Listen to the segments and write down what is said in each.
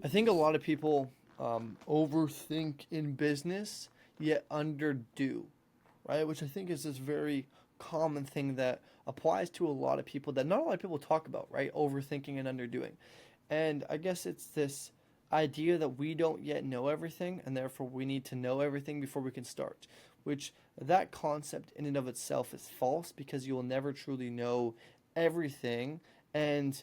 I think a lot of people overthink in business yet underdo, right? Which I think is this very common thing that applies to a lot of people that not a lot of people talk about, right? Overthinking and underdoing. And I guess it's this idea that we don't yet know everything and therefore we need to know everything before we can start, which that concept in and of itself is false because you will never truly know everything. And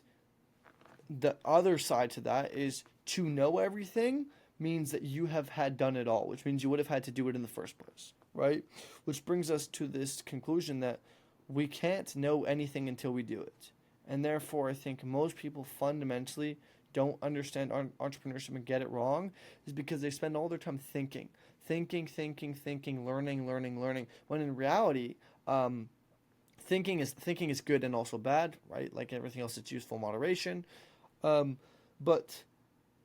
the other side to that is to know everything means that you have had done it all, which means you would have had to do it in the first place, right? Which brings us to this conclusion that we can't know anything until we do it. And therefore, I think most people fundamentally don't understand entrepreneurship and get it wrong is because they spend all their time thinking, learning. When in reality, thinking is good and also bad, right? Like everything else, it's useful moderation. Um, but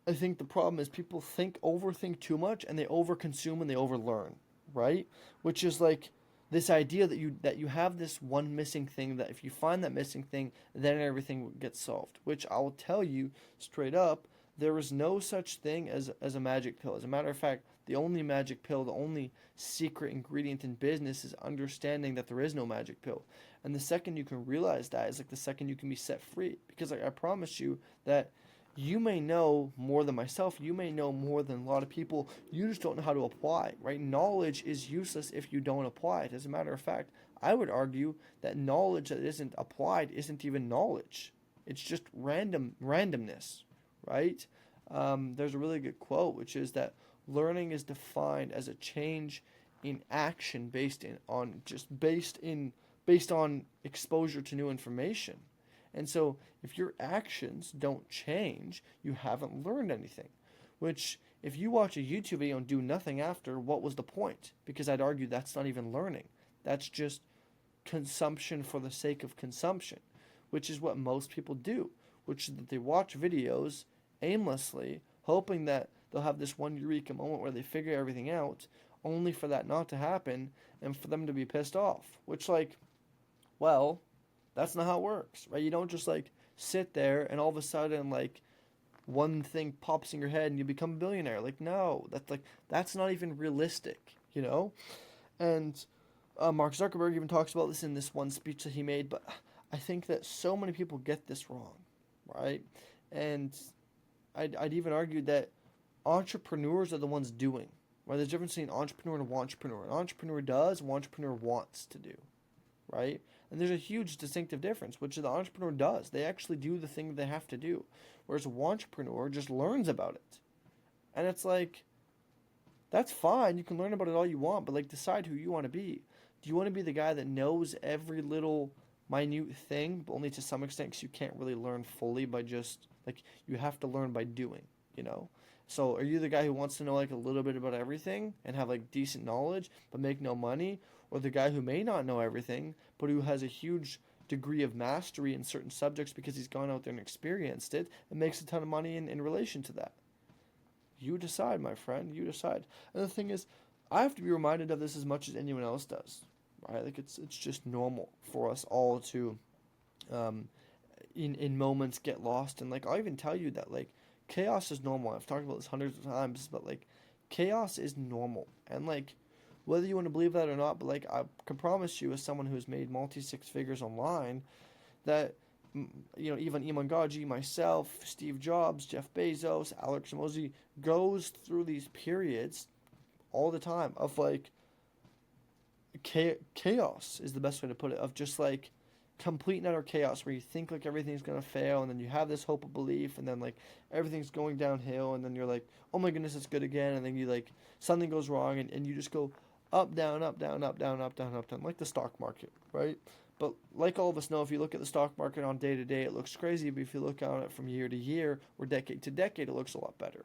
I think the problem is people overthink too much, and they overconsume and they overlearn, right? Which is like this idea that you have this one missing thing that if you find that missing thing, then everything gets solved. Which I will tell you straight up, there is no such thing as a magic pill. As a matter of fact, the only magic pill, the only secret ingredient in business is understanding that there is no magic pill. And the second you can realize that is like the second you can be set free. Because like I promise you that you may know more than myself, you may know more than a lot of people, you just don't know how to apply, right? Knowledge is useless if you don't apply it. As a matter of fact, I would argue that knowledge that isn't applied isn't even knowledge. It's just randomness, right? There's a really good quote, which is that learning is defined as a change in action based on exposure to new information. And so, if your actions don't change, you haven't learned anything. Which, if you watch a YouTube video and do nothing after, what was the point? Because I'd argue that's not even learning. That's just consumption for the sake of consumption, which is what most people do, which is that they watch videos aimlessly, hoping that they'll have this one eureka moment where they figure everything out, only for that not to happen and for them to be pissed off. Which, like, well, that's not how it works, right? You don't just like sit there and all of a sudden like one thing pops in your head and you become a billionaire. Like no, that's not even realistic, you know. And Mark Zuckerberg even talks about this in this one speech that he made. But I think that so many people get this wrong, right? And I'd even argue that entrepreneurs are the ones doing. Right? There's a difference between entrepreneur and wantrepreneur. An entrepreneur does, an entrepreneur wants to do, right? And there's a huge distinctive difference, which the entrepreneur does. They actually do the thing they have to do, whereas a wantrepreneur just learns about it. And it's like, that's fine. You can learn about it all you want, but like decide who you want to be. Do you want to be the guy that knows every little minute thing, but only to some extent because you can't really learn fully by just like you have to learn by doing, you know? So are you the guy who wants to know like a little bit about everything and have like decent knowledge but make no money? Or the guy who may not know everything but who has a huge degree of mastery in certain subjects because he's gone out there and experienced it and makes a ton of money in relation to that? You decide, my friend. You decide. And the thing is, I have to be reminded of this as much as anyone else does, right? Like it's just normal for us all to, um, in moments get lost. And like I'll even tell you that like chaos is normal. I've talked about this hundreds of times, but like chaos is normal. And like whether you want to believe that or not, but like I can promise you, as someone who's made multi six figures online, that even Iman Gaji, myself, Steve Jobs, Jeff Bezos, Alex Ramosi goes through these periods all the time of like chaos is the best way to put it, of just like complete and utter chaos where you think like everything's gonna fail and then you have this hope of belief and then like everything's going downhill and then you're like, oh my goodness, it's good again, and then you like something goes wrong and you just go up, down, up, down, up, down, up, down, up, down, like the stock market, right? But like all of us know, if you look at the stock market on day to day, it looks crazy. But if you look on it from year to year or decade to decade, it looks a lot better.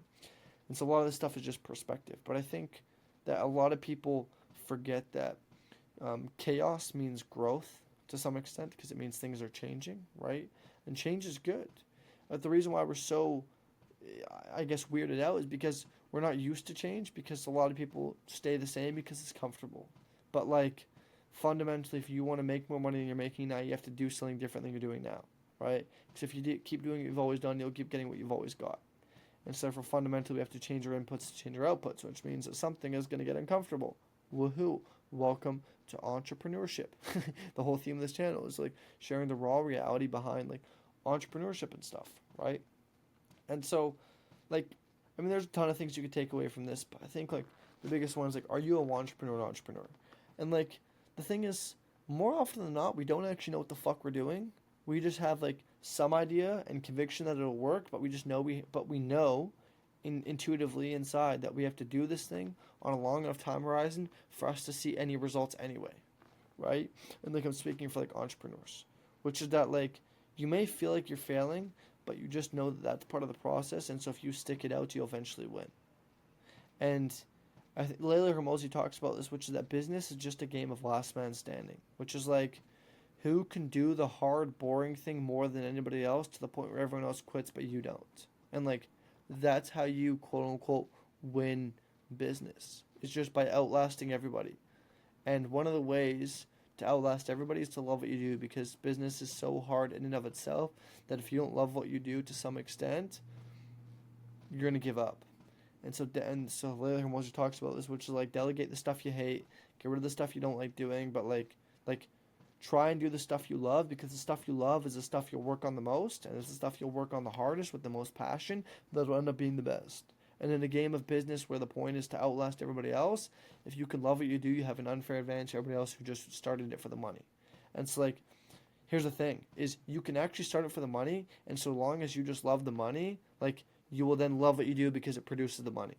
And so a lot of this stuff is just perspective. But I think that a lot of people forget that chaos means growth to some extent because it means things are changing, right? And change is good. But the reason why we're so, I guess, weirded out is because we're not used to change because a lot of people stay the same because it's comfortable. But like fundamentally, if you want to make more money than you're making now, you have to do something different than you're doing now, right? Because if you keep doing what you've always done, you'll keep getting what you've always got. And so for fundamentally, we have to change our inputs to change our outputs, which means that something is going to get uncomfortable. Woohoo! Welcome to entrepreneurship. The whole theme of this channel is like sharing the raw reality behind like entrepreneurship and stuff, right? And so, like, I mean, there's a ton of things you could take away from this, but I think like the biggest one is like, are you a wantrepreneur or entrepreneur? And like, the thing is, more often than not, we don't actually know what the fuck we're doing. We just have like some idea and conviction that it'll work, but we know intuitively inside that we have to do this thing on a long enough time horizon for us to see any results anyway, right? And like I'm speaking for like entrepreneurs, which is that like you may feel like you're failing, but you just know that that's part of the process, and so if you stick it out, you'll eventually win. And I think Layla Hermosi talks about this, which is that business is just a game of last man standing, which is like who can do the hard, boring thing more than anybody else to the point where everyone else quits but you don't. And like that's how you quote unquote win business. It's just by outlasting everybody. And one of the ways to outlast everybody is to love what you do, because business is so hard in and of itself that if you don't love what you do to some extent, you're gonna give up. And so Layla Hermosi talks about this, which is like delegate the stuff you hate, get rid of the stuff you don't like doing, but like try and do the stuff you love, because the stuff you love is the stuff you'll work on the most, and it's the stuff you'll work on the hardest with the most passion that'll end up being the best. And in a game of business where the point is to outlast everybody else, if you can love what you do, you have an unfair advantage to everybody else who just started it for the money. And it's like, here's the thing, is you can actually start it for the money, and so long as you just love the money, like, you will then love what you do because it produces the money.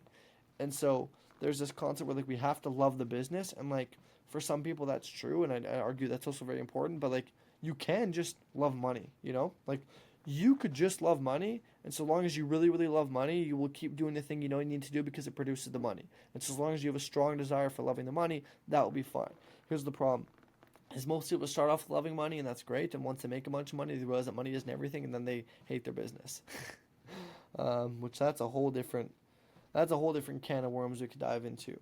And so there's this concept where like we have to love the business, and like for some people that's true, and I argue that's also very important, but like you can just love money, you know? Like you could just love money, and so long as you really, really love money, you will keep doing the thing you know you need to do because it produces the money. And so as long as you have a strong desire for loving the money, that will be fine. Here's the problem. Is most people start off loving money, and that's great, and once they make a bunch of money, they realize that money isn't everything, and then they hate their business. Which that's a whole different can of worms we could dive into.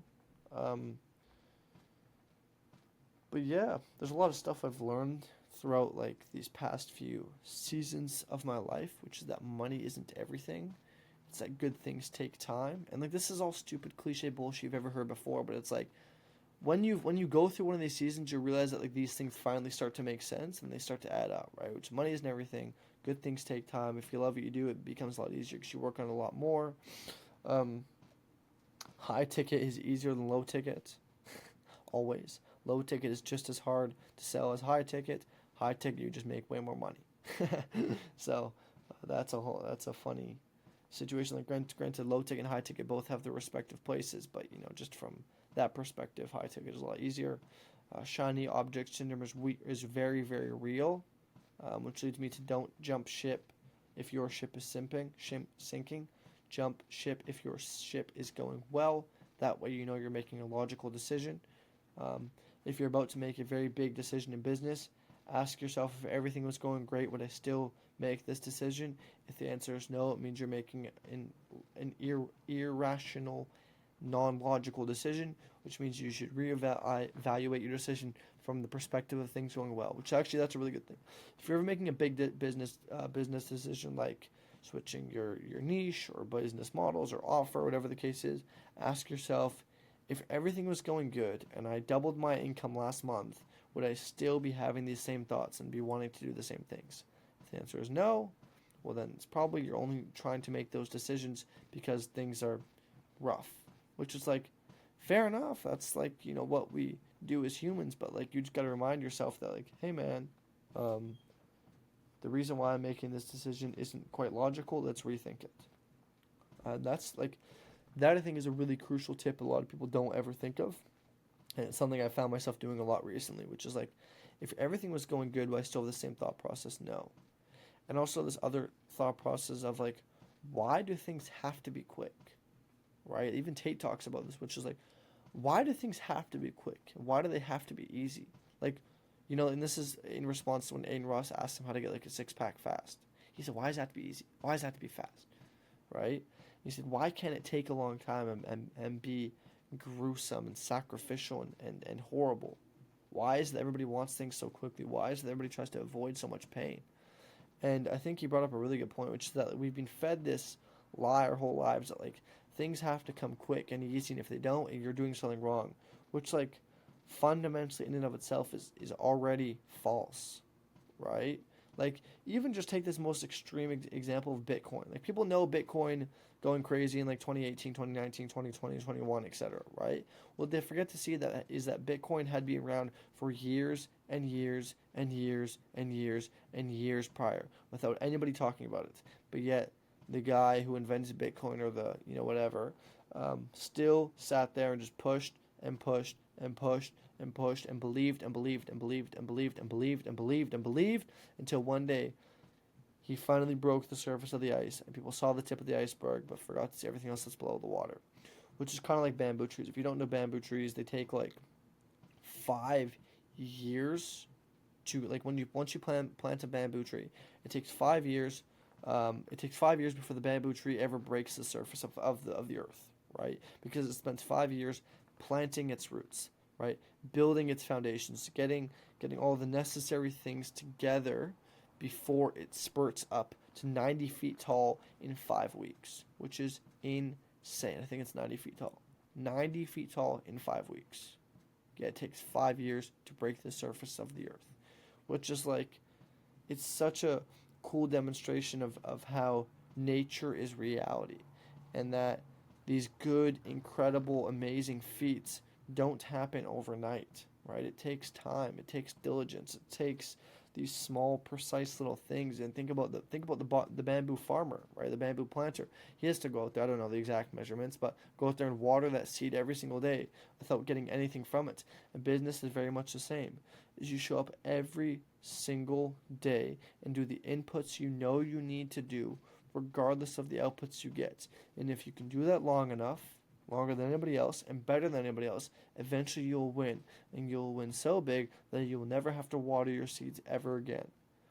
But yeah, there's a lot of stuff I've learned throughout like these past few seasons of my life, which is that money isn't everything. It's that good things take time, and like this is all stupid cliche bullshit you've ever heard before, but it's like when you go through one of these seasons, you realize that like these things finally start to make sense and they start to add up, right? Which money isn't everything. Good things take time. If you love what you do, it becomes a lot easier because you work on it a lot more. High ticket is easier than low ticket. Always. Low ticket is just as hard to sell as high ticket. High ticket, you just make way more money. So that's a funny situation. Like granted, low ticket and high ticket both have their respective places, but you know, just from that perspective, high ticket is a lot easier. Shiny object syndrome is very, very real. Which leads me to don't jump ship if your ship is sinking. Jump ship if your ship is going well. That way you know you're making a logical decision. If you're about to make a very big decision in business, ask yourself, if everything was going great, would I still make this decision? If the answer is no, it means you're making an irrational, non-logical decision, which means you should reevaluate your decision from the perspective of things going well, which actually that's a really good thing. If you're ever making a big business decision like switching your niche or business models or offer, whatever the case is, ask yourself, if everything was going good and I doubled my income last month, would I still be having these same thoughts and be wanting to do the same things? If the answer is no, well then it's probably you're only trying to make those decisions because things are rough, which is like, fair enough. That's like, you know, what we do as humans, but like you just got to remind yourself that like, hey man, the reason why I'm making this decision isn't quite logical. Let's rethink it. That's like, that I think is a really crucial tip a lot of people don't ever think of. And it's something I found myself doing a lot recently, which is like, if everything was going good, would I still have the same thought process? No. And also this other thought process of like, why do things have to be quick? Right? Even Tate talks about this, which is like, why do things have to be quick? Why do they have to be easy? Like, you know, and this is in response to when Aiden Ross asked him how to get like a six-pack fast. He said, why does that have to be easy? Why does that have to be fast? Right? He said, why can't it take a long time and be gruesome and sacrificial and horrible? Why is it that everybody wants things so quickly? Why is it that everybody tries to avoid so much pain? And I think he brought up a really good point, which is that we've been fed this lie our whole lives that like things have to come quick and easy, and if they don't, you're doing something wrong, which like fundamentally in and of itself is already false, right? Like, even just take this most extreme example of Bitcoin. Like, people know Bitcoin going crazy in like 2018, 2019, 2020, 21, etc., right? What they forget to see that is that Bitcoin had been around for years and years and years and years and years prior without anybody talking about it. But yet, the guy who invented Bitcoin or the, whatever, still sat there and just pushed and pushed and pushed and pushed and believed and believed and believed and believed and believed and believed and believed until one day he finally broke the surface of the ice and people saw the tip of the iceberg but forgot to see everything else that's below the water, which is kind of like bamboo trees. If you don't know bamboo trees, they take like 5 years to like when you once you plant a bamboo tree, it takes 5 years. It takes 5 years before the bamboo tree ever breaks the surface of the earth, right? Because it spends 5 years planting its roots, right? Building its foundations, getting all the necessary things together before it spurts up to 90 feet tall in 5 weeks, which is insane. I think it's 90 feet tall. 90 feet tall in 5 weeks. Yeah, it takes 5 years to break the surface of the earth, which is like, it's such a cool demonstration of how nature is reality and that these good, incredible, amazing feats don't happen overnight, right? It takes time, it takes diligence, it takes these small, precise little things. And think about the bamboo farmer, right? The bamboo planter. He has to go out there. I don't know the exact measurements, but go out there and water that seed every single day without getting anything from it. And business is very much the same. Is you show up every single day and do the inputs you know you need to do, regardless of the outputs you get. And if you can do that long enough, longer than anybody else and better than anybody else, eventually you'll win. And you'll win so big that you'll never have to water your seeds ever again.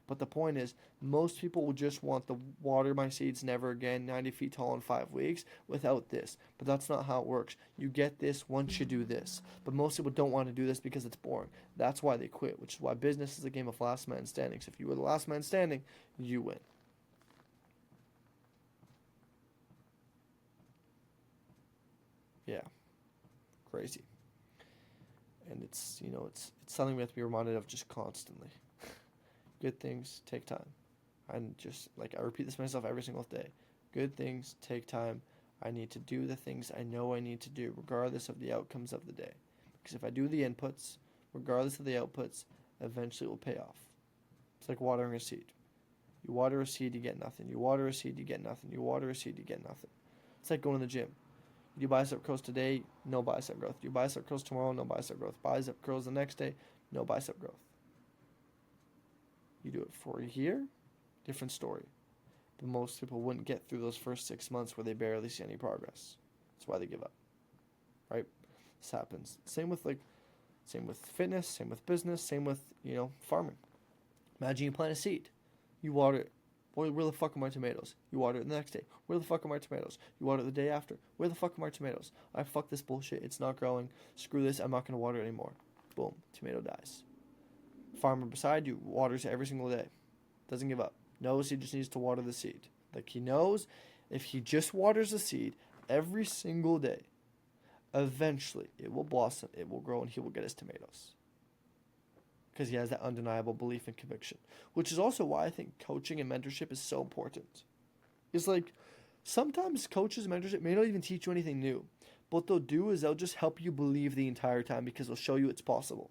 But the point is, most people will just want the water my seeds never again, 90 feet tall in 5 weeks, without this. But that's not how it works. You get this once you do this. But most people don't want to do this because it's boring. That's why they quit, which is why business is a game of last man standing. So if you were the last man standing, you win. Yeah, crazy. And it's something we have to be reminded of just constantly. Good things take time. And just like I repeat this to myself every single day. Good things take time. I need to do the things I know I need to do, regardless of the outcomes of the day. Because if I do the inputs, regardless of the outputs, eventually it will pay off. It's like watering a seed. You water a seed, you get nothing. You water a seed, you get nothing. You water a seed, you get nothing. It's like going to the gym. You do bicep curls today, no bicep growth. You do bicep curls tomorrow, no bicep growth. Bicep curls the next day, no bicep growth. You do it for a year, different story. But most people wouldn't get through those first 6 months where they barely see any progress. That's why they give up, right? This happens. Same with fitness, same with business, same with, farming. Imagine you plant a seed. You water it. Boy, where the fuck are my tomatoes? You water it the next day. Where the fuck are my tomatoes? You water it the day after. Where the fuck are my tomatoes? I fuck this bullshit. It's not growing. Screw this. I'm not going to water it anymore. Boom. Tomato dies. Farmer beside you waters it every single day. Doesn't give up. Knows he just needs to water the seed. Like, he knows if he just waters the seed every single day, eventually it will blossom, it will grow, and he will get his tomatoes. Because he has that undeniable belief and conviction. Which is also why I think coaching and mentorship is so important. It's like, sometimes coaches and mentorship may not even teach you anything new. But what they'll do is they'll just help you believe the entire time because they'll show you it's possible.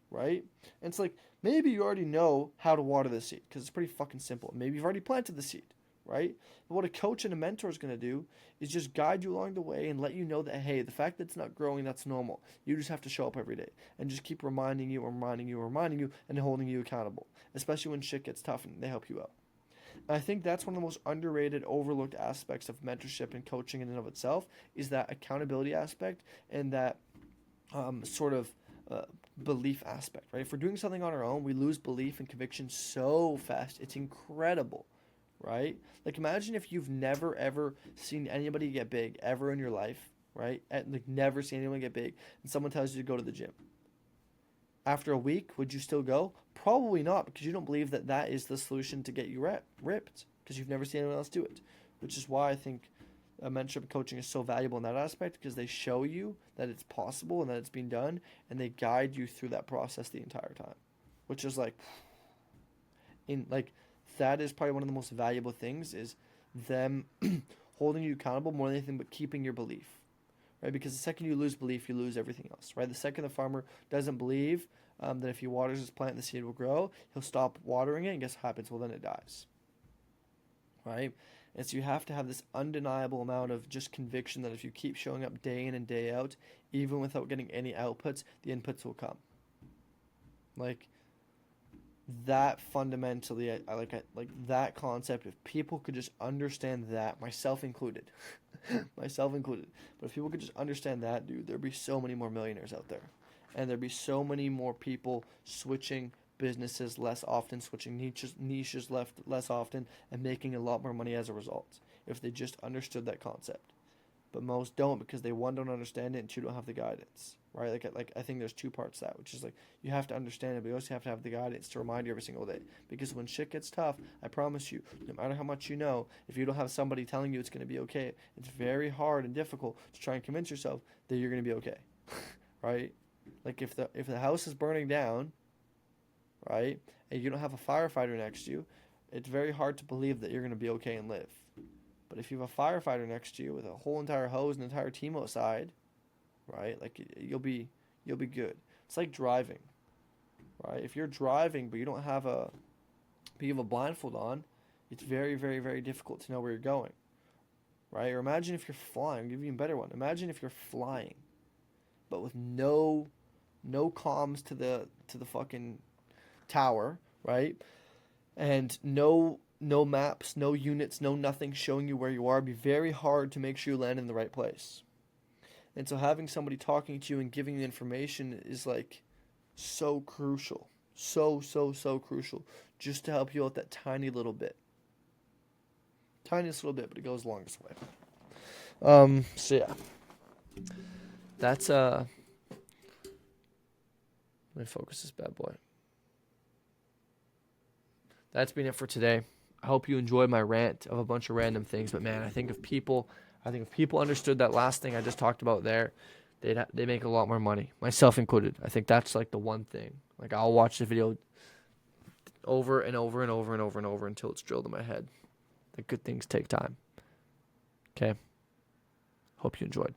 Right? And it's like, maybe you already know how to water the seed because it's pretty fucking simple. Maybe you've already planted the seed, right? But what a coach and a mentor is going to do is just guide you along the way and let you know that, hey, the fact that it's not growing, that's normal. You just have to show up every day and just keep reminding you and holding you accountable, especially when shit gets tough and they help you out. And I think that's one of the most underrated, overlooked aspects of mentorship and coaching in and of itself is that accountability aspect and that belief aspect, right? If we're doing something on our own, we lose belief and conviction so fast. It's incredible, right? Like, imagine if you've never ever seen anybody get big ever in your life, right? Like, never seen anyone get big, and someone tells you to go to the gym. After a week, would you still go? Probably not, because you don't believe that that is the solution to get you ripped, because you've never seen anyone else do it, which is why I think mentorship coaching is so valuable in that aspect, because they show you that it's possible and that it's being done, and they guide you through that process the entire time, which is like, that is probably one of the most valuable things, is them holding you accountable more than anything, but keeping your belief, right? Because the second you lose belief, you lose everything else, right? The second the farmer doesn't believe that if he waters his plant, the seed will grow, he'll stop watering it, and guess what happens? Well, then it dies, right? And so you have to have this undeniable amount of just conviction that if you keep showing up day in and day out, even without getting any outputs, the inputs will come. Like, that fundamentally, I like that concept. If people could just understand that, myself included, but if people could just understand that, dude, there'd be so many more millionaires out there, and there'd be so many more people switching businesses less often, switching niches less often, and making a lot more money as a result, if they just understood that concept. But most don't, because they, one, don't understand it, and two, don't have the guidance, right? Like I think there's two parts to that, which is like, you have to understand it, but you also have to have the guidance to remind you every single day. Because when shit gets tough, I promise you, no matter how much you know, if you don't have somebody telling you it's going to be okay, it's very hard and difficult to try and convince yourself that you're going to be okay, right? Like, if the house is burning down, right, and you don't have a firefighter next to you, it's very hard to believe that you're going to be okay and live. But if you have a firefighter next to you with a whole entire hose and an entire team outside, right, like, you'll be good. It's like driving, right? If you're driving but you have a blindfold on, it's very, very, very difficult to know where you're going, right? Or imagine if you're flying. I'll give you a better one. Imagine if you're flying, but with no comms to the fucking tower, right? And no maps, no units, no nothing showing you where you are. It'd be very hard to make sure you land in the right place. And so having somebody talking to you and giving you information is like so crucial. So crucial, just to help you out that tiny little bit. Tiniest little bit, but it goes the longest way. So yeah. That's let me focus this bad boy. That's been it for today. I hope you enjoyed my rant of a bunch of random things. But man, I think if people understood that last thing I just talked about there, they make a lot more money, myself included. I think that's like the one thing. Like, I'll watch the video over and over and over and over and over until it's drilled in my head. The good things take time. Okay. Hope you enjoyed.